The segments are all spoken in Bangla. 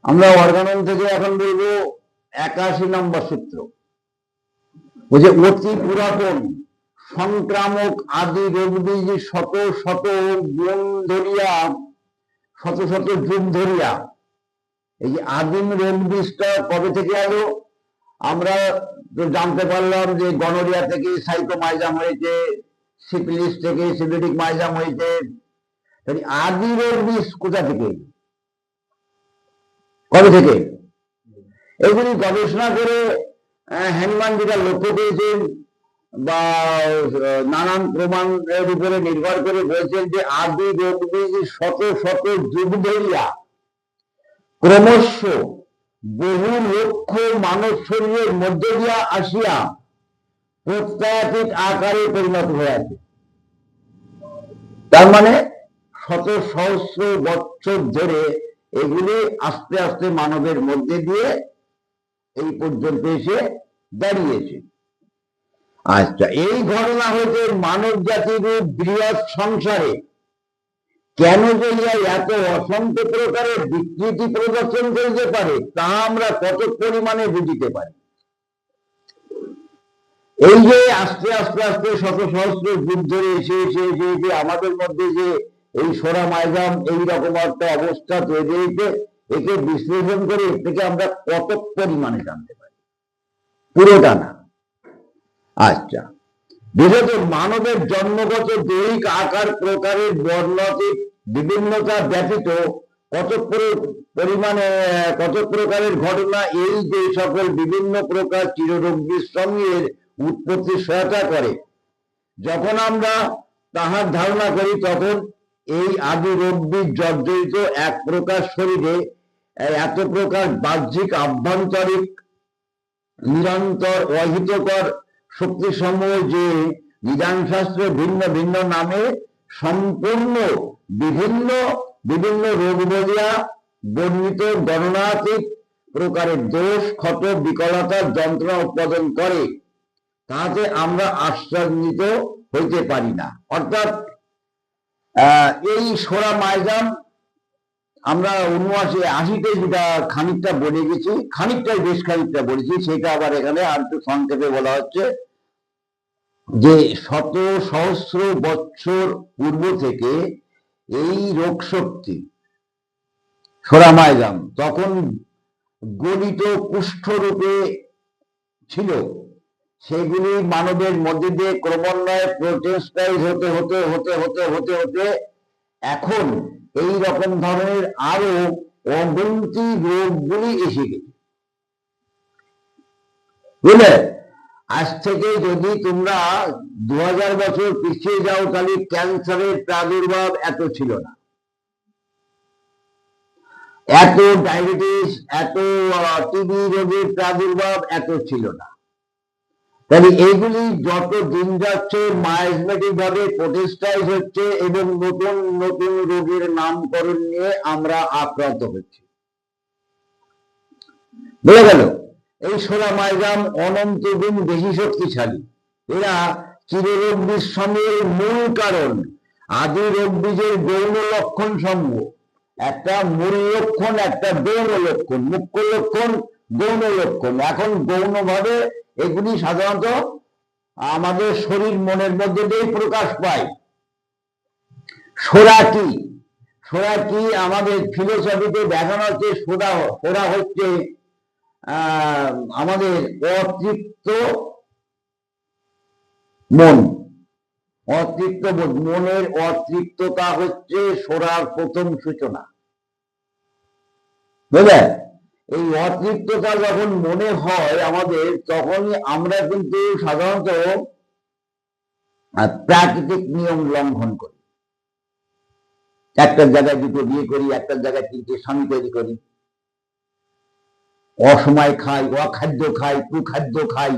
আমরা অর্গানন থেকে এখন বলবো 81 নম্বর সূত্র। বলছে অতি পুরাতন সংক্রামক আদি রোগ বীজ শত শত গুণ ধরিয়া, শত শত যুগ ধরিয়া। এই যে আদিম রোগ বীজটা কবে থেকে এলো? আমরা তো জানতে পারলাম যে গনোরিয়া থেকে সাইটোমাইজাম হয়েছে, সিফিলিস থেকে সিফিলিটিক মাইজাম হয়েছে। আদি রোগ বীজ কোথা থেকে, কবে থেকে? এগুলি গবেষণা করে হ্যানিম্যান যেটা লক্ষ্য করেছেন বা নানান প্রমাণের উপরে নির্ভর করে বলছেন যে আদি রোগ বীজ শত শত যুগ ধরিয়া ক্রমশ বহু লক্ষ মানব শরীরের মধ্যে দিয়া আসিয়া প্রত্যায়িত আকারে পরিণত হয়ে আছে। তার মানে শত সহস্র বছর ধরে এগুলি আস্তে আস্তে মানবের মধ্যে দিয়ে এই পর্যন্ত এসে দাঁড়িয়েছে। আচ্ছা, এই ঘটনা হয়েছে মানব জাতির বৃহৎ সংসারে কেন যে এত অসংখ্য প্রকারের বিকৃতি প্রদর্শন করতে পারে তা আমরা কত পরিমাণে বুঝিতে পারি। এই যে আস্তে আস্তে আস্তে শত সহস্র যুগ ধরে এসে এসে এসে যে আমাদের মধ্যে যে এই সোরা মাইজাম এইরকম একটা অবস্থা তৈরি হয়েছে, একে বিশ্লেষণ করে এর থেকে আমরা কত পরিমাণে জানতে পারি, পুরোটা না। আচ্ছা, বিশেষত মানবের জন্মগত দৈহিক আকার প্রকারের বর্ণাতীত বিভিন্নতা ব্যতীত কত পরিমাণে কত প্রকারের ঘটনা এই যে সকল বিভিন্ন প্রকার চিররোগ বিশ্রমের উৎপত্তি সহায়তা করে। যখন আমরা তাহার ধারণা করি তখন এই আদি রোগ বীজ জর্জরিত এক প্রকার শরীরে এত প্রকার বাহ্যিক আভ্যন্তরিক নিরন্তর অহিতকর শক্তিসমূহ যে বিধান শাস্ত্রে ভিন্ন ভিন্ন নামে সম্পূর্ণ বিভিন্ন বিভিন্ন রোগ বলিয়া বর্ণিত গণনাতীত প্রকারের দোষ ক্ষত বিকলতার যন্ত্রণা উৎপাদন করে, তাতে আমরা আশ্চর্যিত হইতে পারি না। অর্থাৎ এই সোরা মাইজাম আমরা 79-80-তে যেটা খানিকটা বলে গেছি, খানিকটাই বেশ খানিকটা বলেছি, সেটা আবার এখানে আর একটু সংক্ষেপে বলা হচ্ছে যে শত সহস্র বছর পূর্ব থেকে এই রোগ শক্তি সোরা মাইজাম তখন গলিত কুষ্ঠরূপে ছিল, সেগুলি মানবের মধ্যে দিয়ে ক্রমান্বয়ে প্রোটেস্টাইজ হতে হতে হতে হতে হতে হতে এখন এই রকম ধরনের আরো অগন্তি রোগগুলি এসে গেছে। বুঝলে, আজ থেকে যদি তোমরা 2000 বছর পিছিয়ে যাও তাহলে ক্যান্সারের প্রাদুর্ভাব এত ছিল না, এত ডায়াবেটিস, এত টিবি রোগের প্রাদুর্ভাব এত ছিল না। তাহলে এইগুলি যত দিন যাচ্ছে মায়াজমেটিক ভাবে প্রতিষ্ঠাইজ হচ্ছে এবং নতুন নতুন রোগের নামকরণ নিয়ে আমরা আক্রান্ত হচ্ছি। বুঝে গেল? এই সোরা মাইজাম অনন্ত গুণ বেশি শক্তিশালী। এরা চিররোগ বিশ্বমের মূল কারণ। আদি রোগ বীজের গৌণ লক্ষণ সমূহ, একটা মূল লক্ষণ, একটা গৌণ লক্ষণ, মুখ্য লক্ষণ, গৌণ লক্ষণ। এখন গৌণ ভাবে এগুলি সাধারণত আমাদের শরীর মনের মধ্যে দিয়েই প্রকাশ পায়। সোরা কি? সোরা কি আমাদের ফিলোসফিতে দেখানো হচ্ছে সোরা হচ্ছে আমাদের অতৃপ্ত মন। অতৃপ্ত মনের অতৃপ্ততা হচ্ছে সোরার প্রথম সূচনা। বুঝলেন? এই অতৃপ্ততা যখন মনে হয় আমাদের, তখনই আমরা কিন্তু সাধারণত প্রাকৃতিক নিয়ম লঙ্ঘন করি। একটার জায়গায় দুটো বিয়ে করি, একটার জায়গায় তিনটে স্বামী তৈরি করি, অসময় খাই, অখাদ্য খাই, কুখাদ্য খাই,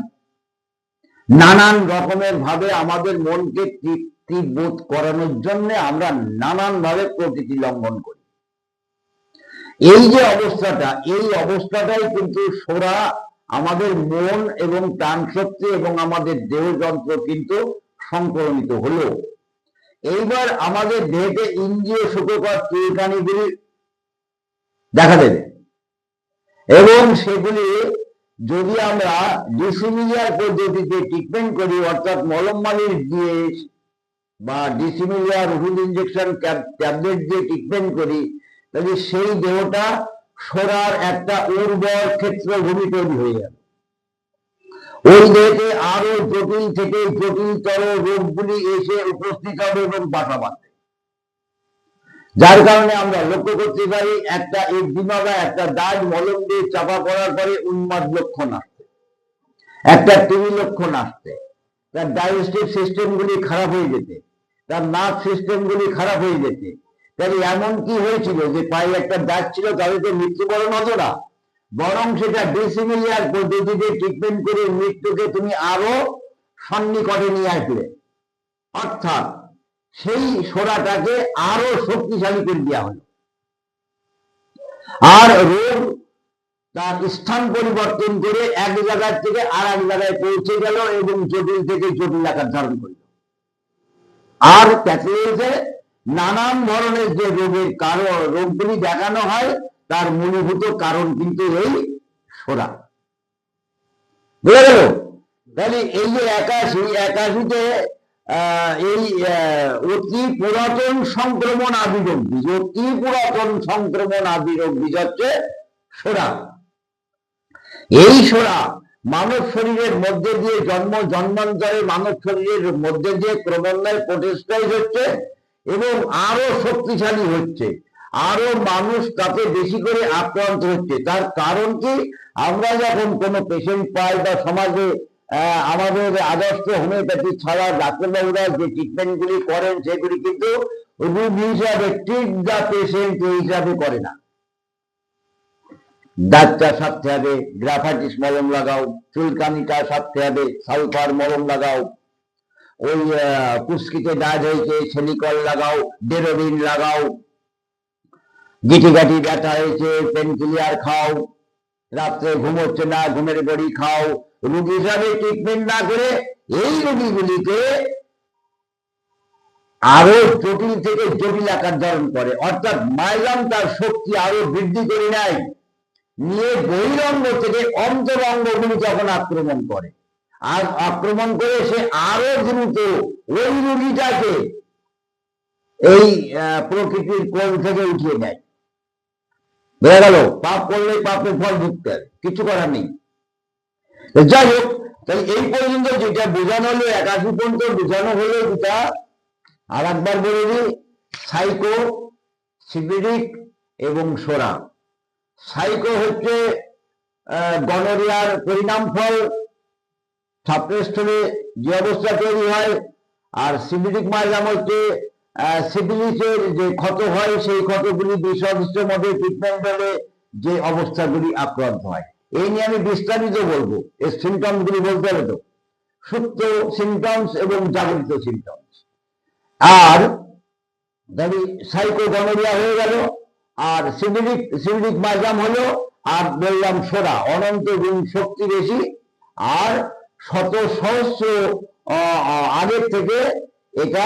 নানান রকমের ভাবে আমাদের মনকে তৃপ্তি বোধ করানোর জন্য আমরা নানান ভাবে প্রকৃতি লঙ্ঘন করি। এই যে অবস্থাটা, এই অবস্থাটাই কিন্তু সোরা আমাদের মন এবং প্রাণ শক্তি এবং আমাদের দেহযন্ত্র কিন্তু সংক্রমিত হলো। এইবার আমাদের দেহকে ইন্দ্রিয় সুখকর চুলকানিগুলি দেখা দেবে। এবং সেগুলি যদি আমরা ডিসিমিলিয়ার পদ্ধতিতে ট্রিটমেন্ট করি, অর্থাৎ মলম মালিশ দিয়ে বা ডিসিমিলিয়ার ওষুধ ইনজেকশন ট্যাবলেট দিয়ে ট্রিটমেন্ট করি, তাহলে সেই দেহটা সরার একটা উর্বর ক্ষেত্রভূমি তৈরি হয়ে যাবে। ওই দেহতে আরো জটিল থেকে জটিলতর রোগগুলি এসে উপস্থিত হবে এবং বাসা বাঁধবে। যার কারণে আমরা লক্ষ্য করতে পারি একটা একদিমা বা একটা দাগ মলম দিয়ে চাপা পড়ার পরে উন্মাদ লক্ষণ আসছে, একটা টিবি লক্ষণ আসছে, তার ডাইজেস্টিভ সিস্টেম গুলি খারাপ হয়ে যেতে, তার নার্ভ সিস্টেম গুলি খারাপ হয়ে যেতে। তাহলে এমন কি হয়েছিল যে পায়ে একটা দাগ ছিল, তাহলে তো মৃত্যুবরণ হতো না, বরং সেটা ডিসিমিলিয়ার পদ্ধতিতে ট্রিটমেন্ট করে মৃত্যুকে তুমি আরো সন্নিকটে নিয়ে আসবে, অর্থাৎ সেই সোরাটাকে আরো শক্তিশালী করে দেওয়া হলো। আর রোগ তার স্থান পরিবর্তন করে এক জায়গা থেকে আর এক জায়গায় পৌঁছে গেল এবং জটিল থেকে জটিল আকার ধারণ করল। আর প্যাথোলজিতে নানান ধরনের যে রোগের কারণ, রোগগুলি দেখানো হয়, তার মূলীভূত কারণ কিন্তু এই সোরা। বুঝা গেল? তাহলে এই যে 81তে এই অতি পুরাতন সংক্রমণ আদি রোগ বীজ, অতি পুরাতন সংক্রমণ আদি রোগ বীজ হচ্ছে সোরা। এই সোরা মানব শরীরের মধ্যে দিয়ে জন্মান্তরে মানব শরীরের মধ্যে দিয়ে ক্রমান্বয়ে প্রোটেস্টাইজ হচ্ছে এবং আরো শক্তিশালী হচ্ছে, আরো মানুষ তাতে বেশি করে আক্রান্ত হচ্ছে। তার কারণ কি? আমরা যখন কোনো পেশেন্ট পাই বা সমাজে আমাদের আদর্শ হোমিওপ্যাথি ছাড়া ডাক্তারবাবুরা যে ট্রিটমেন্ট গুলি করেন, সেগুলি কিন্তু রোগী হিসাবে ট্রিট দ্য পেশেন্ট হিসাবে করে না। দাঁতটা সারতে হবে, গ্রাফাইটিস মলম লাগাও, চুলকানিটা সারতে হবে, সালফার মলম লাগাও, ওই কুস্কিতে দাগ হয়েছে সেলিকল লাগাও, ডেরোবিন লাগাও, গিটি গাটি ব্যথা হয়েছে পেন কিলার খাও, রাত্রে ঘুম হচ্ছে না ঘুমের বড়ি খাও। রোগী হিসাবে ট্রিটমেন্ট না করে এই রোগীগুলিকে আরো জটিল থেকে জটিল আকার ধারণ করে, অর্থাৎ মাইলাম তার শক্তি আরো বৃদ্ধি করে নেয়, নিয়ে বহিরঙ্গ থেকে অন্তরঙ্গগুলি যখন আক্রমণ করে, আর আক্রমণ করে সে আরো দ্রুত ওই রোগীটাকে এই প্রকৃতির কোল থেকে উঠিয়ে নেয়। বোঝা গেল? পাপ করলে পাপের ফল ভুগতে হবে, কিছু করার নেই। যাই হোক, তাহলে এই পর্যন্ত যেটা বোঝানো হলো, 81 পর্যন্ত বোঝানো হলো যেটা, আর একবার বলে দিই, সাইকো, সিফিলিস এবং সোরা। সাইকো হচ্ছে গনোরিয়ার পরিণাম ফল, ছাত্রস্থলে যে অবস্থা তৈরি হয়, আর সিফিলিস মাইলাম হচ্ছে সিফিলিসের যে ক্ষত হয়, সেই ক্ষতগুলি বিষদৃষ্টের মধ্যে ট্রিটমেন্ট হলে যে অবস্থাগুলি আক্রান্ত হয়। এই নিয়ে আমি বিস্তারিত বলবো, এই সিমটমস গুলি বলতে হবে তো, সুপ্ত সিমটমস এবং জাগরিত সিমটমস। আর সাইকো গনোরিয়া হয়ে গেল, আর সিফিলিস মাইলাম হলো, আর বললাম সোরা, অনন্ত গুণ শক্তি বেশি, আর শত সহস্র আগের থেকে এটা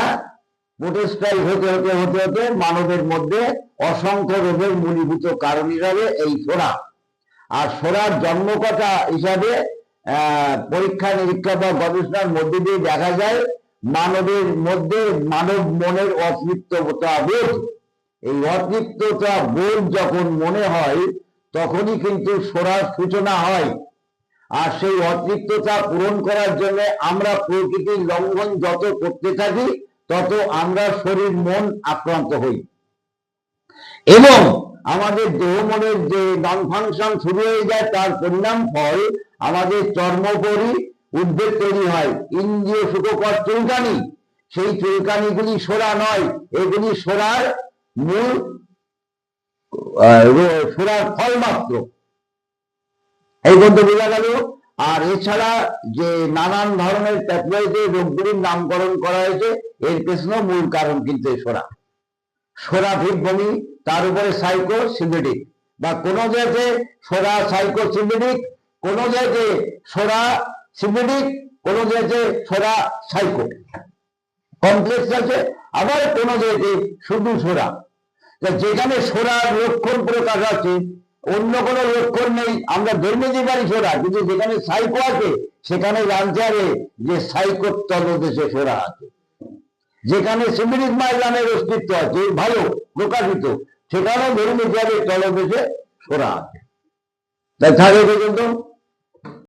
প্রোটেস্টাইজ হতে হতে হতে হতে মানবের মধ্যে অসংখ্য রোগের মূলীভূত কারণ হিসাবে এই সোরা। আর সোরার জন্মকথা হিসাবে পরীক্ষা নিরীক্ষা বা গবেষণার মধ্যে দিয়ে দেখা যায়, মানবের মধ্যে মানব মনের অতৃপ্ততা বোধ, এই অতৃপ্ততা বোধ যখন মনে হয়, তখনই কিন্তু সোরার সূচনা হয়। আর সেই অতৃপ্ততা পূরণ করার জন্য আমরা প্রকৃতির লঙ্ঘন যত করতে থাকি, তত আমরা শরীর মন আক্রান্ত হই এবং আমাদের দেহ মনের যে নন ফাংশন শুরু হয়ে যায়, তার পরিণাম ফল আমাদের চর্মপরি উদ্বেগ তৈরি হয়, ইন্দ্রিয় সুখকর চুলকানি। সেই চুলকানিগুলি সোরা নয়, এগুলি সোরার মূল, সোরার ফল মাত্র। এই বলতে বোঝা গেল। আর এছাড়া যে নানান ধরনের প্যাথোলজি রোগগুলির নামকরণ করা হয়েছে, এর পেছনে মূল কারণ কিন্তু সোরা। সোরা বমি, তার উপরে সাইকো সিফিলিস, বা কোনো জায়গায় সোরা সাইকো সিফিলিস, কোনো জায়গায় সোরা সিফিলিস, কোনো জায়গায় সোরা সাইকো কমপ্লেক্স আছে, আবার কোনো জায়গায় শুধু সোরা। যেখানে সোরার লক্ষণ প্রকাশ আছে, অন্য কোনো লক্ষণ নেই, আমরা ধরে নিতে পারি সোরা, কিন্তু যেখানে সাইকো আছে সেখানে জানতে হবে যে সাইকোর তলদেশে সোরা আছে। যেখানে সিভিলিস মাইজামের অস্তিত্ব আছে ভালো প্রকাশিত, সেখানেও ধরে নিতে হবে তলদেশে সোরা আছে। তাই থাকে পর্যন্ত।